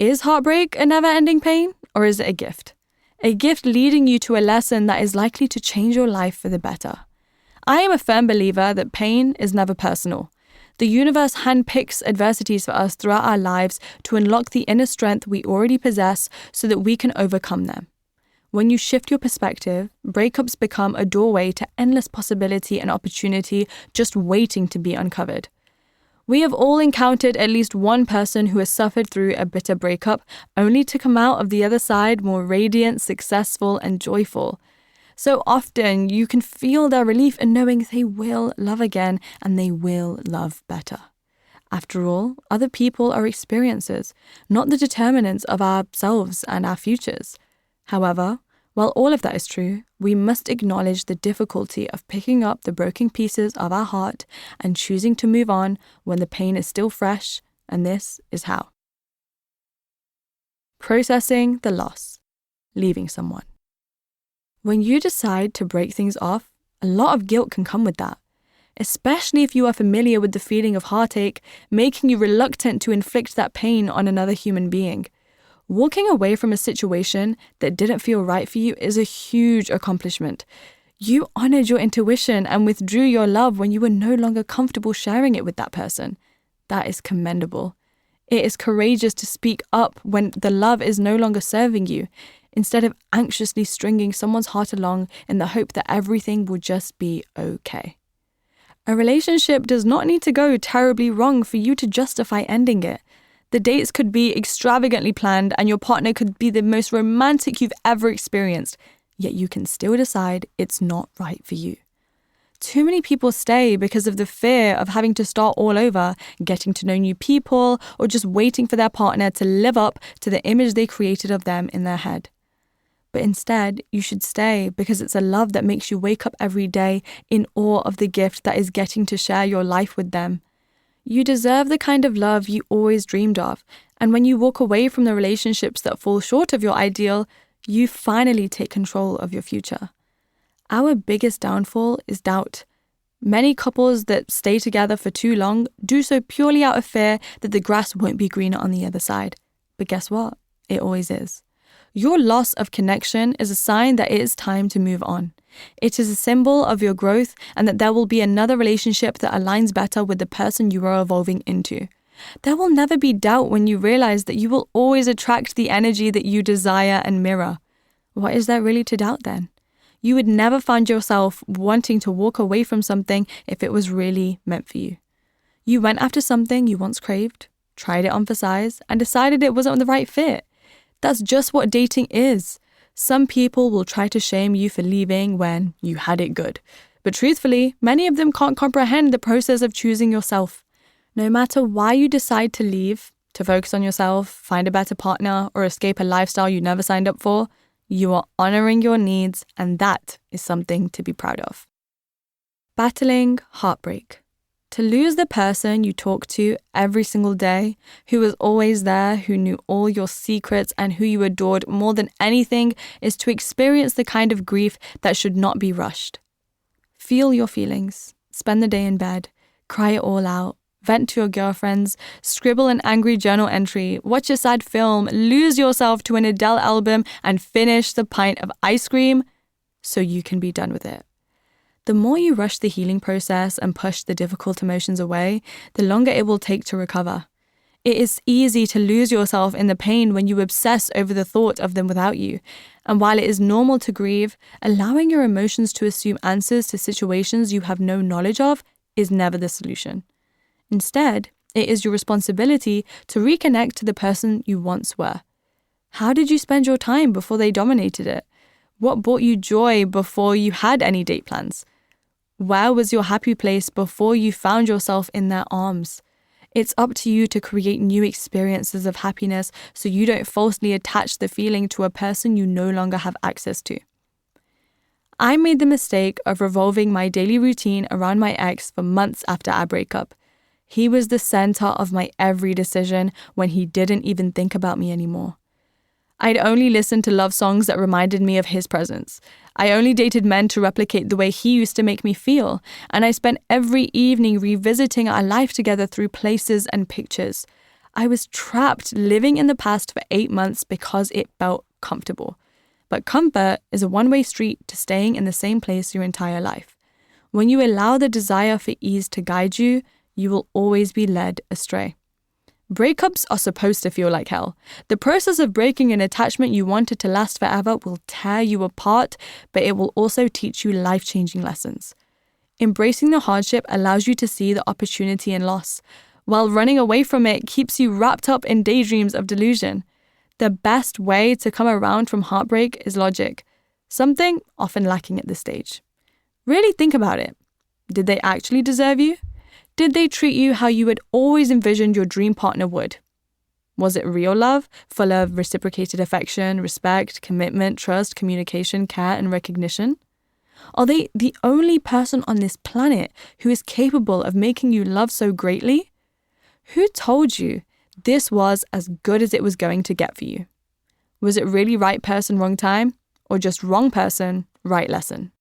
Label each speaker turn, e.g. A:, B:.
A: Is heartbreak a never-ending pain, or is it a gift? A gift leading you to a lesson that is likely to change your life for the better. I am a firm believer that pain is never personal. The universe handpicks adversities for us throughout our lives to unlock the inner strength we already possess so that we can overcome them. When you shift your perspective, breakups become a doorway to endless possibility and opportunity just waiting to be uncovered. We have all encountered at least one person who has suffered through a bitter breakup, only to come out of the other side more radiant, successful, and joyful. So often, you can feel their relief in knowing they will love again and they will love better. After all, other people are experiences, not the determinants of ourselves and our futures. However, while all of that is true, we must acknowledge the difficulty of picking up the broken pieces of our heart and choosing to move on when the pain is still fresh, and this is how. Processing the loss. Leaving someone. When you decide to break things off, a lot of guilt can come with that, especially if you are familiar with the feeling of heartache, making you reluctant to inflict that pain on another human being. Walking away from a situation that didn't feel right for you is a huge accomplishment. You honored your intuition and withdrew your love when you were no longer comfortable sharing it with that person. That is commendable. It is courageous to speak up when the love is no longer serving you, instead of anxiously stringing someone's heart along in the hope that everything will just be okay. A relationship does not need to go terribly wrong for you to justify ending it. The dates could be extravagantly planned and your partner could be the most romantic you've ever experienced, yet you can still decide it's not right for you. Too many people stay because of the fear of having to start all over, getting to know new people, or just waiting for their partner to live up to the image they created of them in their head. But instead, you should stay because it's a love that makes you wake up every day in awe of the gift that is getting to share your life with them. You deserve the kind of love you always dreamed of, and when you walk away from the relationships that fall short of your ideal, you finally take control of your future. Our biggest downfall is doubt. Many couples that stay together for too long do so purely out of fear that the grass won't be greener on the other side. But guess what? It always is. Your loss of connection is a sign that it is time to move on. It is a symbol of your growth and that there will be another relationship that aligns better with the person you are evolving into. There will never be doubt when you realize that you will always attract the energy that you desire and mirror. What is there really to doubt then? You would never find yourself wanting to walk away from something if it was really meant for you. You went after something you once craved, tried it on for size, and decided it wasn't the right fit. That's just what dating is. Some people will try to shame you for leaving when you had it good. But truthfully, many of them can't comprehend the process of choosing yourself. No matter why you decide to leave, to focus on yourself, find a better partner, or escape a lifestyle you never signed up for, you are honoring your needs, and that is something to be proud of. Battling heartbreak. To lose the person you talk to every single day, who was always there, who knew all your secrets and who you adored more than anything, is to experience the kind of grief that should not be rushed. Feel your feelings, spend the day in bed, cry it all out, vent to your girlfriends, scribble an angry journal entry, watch a sad film, lose yourself to an Adele album, and finish the pint of ice cream so you can be done with it. The more you rush the healing process and push the difficult emotions away, the longer it will take to recover. It is easy to lose yourself in the pain when you obsess over the thought of them without you. And while it is normal to grieve, allowing your emotions to assume answers to situations you have no knowledge of is never the solution. Instead, it is your responsibility to reconnect to the person you once were. How did you spend your time before they dominated it? What brought you joy before you had any date plans? Where was your happy place before you found yourself in their arms? It's up to you to create new experiences of happiness so you don't falsely attach the feeling to a person you no longer have access to. I made the mistake of revolving my daily routine around my ex for months after our breakup. He was the center of my every decision when he didn't even think about me anymore. I'd only listened to love songs that reminded me of his presence. I only dated men to replicate the way he used to make me feel, and I spent every evening revisiting our life together through places and pictures. I was trapped living in the past for 8 months because it felt comfortable. But comfort is a one-way street to staying in the same place your entire life. When you allow the desire for ease to guide you, you will always be led astray. Breakups are supposed to feel like hell. The process of breaking an attachment you wanted to last forever will tear you apart, but it will also teach you life-changing lessons. Embracing the hardship allows you to see the opportunity in loss, while running away from it keeps you wrapped up in daydreams of delusion. The best way to come around from heartbreak is logic, something often lacking at this stage. Really think about it. Did they actually deserve you? Did they treat you how you had always envisioned your dream partner would? Was it real love, full of reciprocated affection, respect, commitment, trust, communication, care, and recognition? Are they the only person on this planet who is capable of making you love so greatly? Who told you this was as good as it was going to get for you? Was it really right person, wrong time? Or just wrong person, right lesson?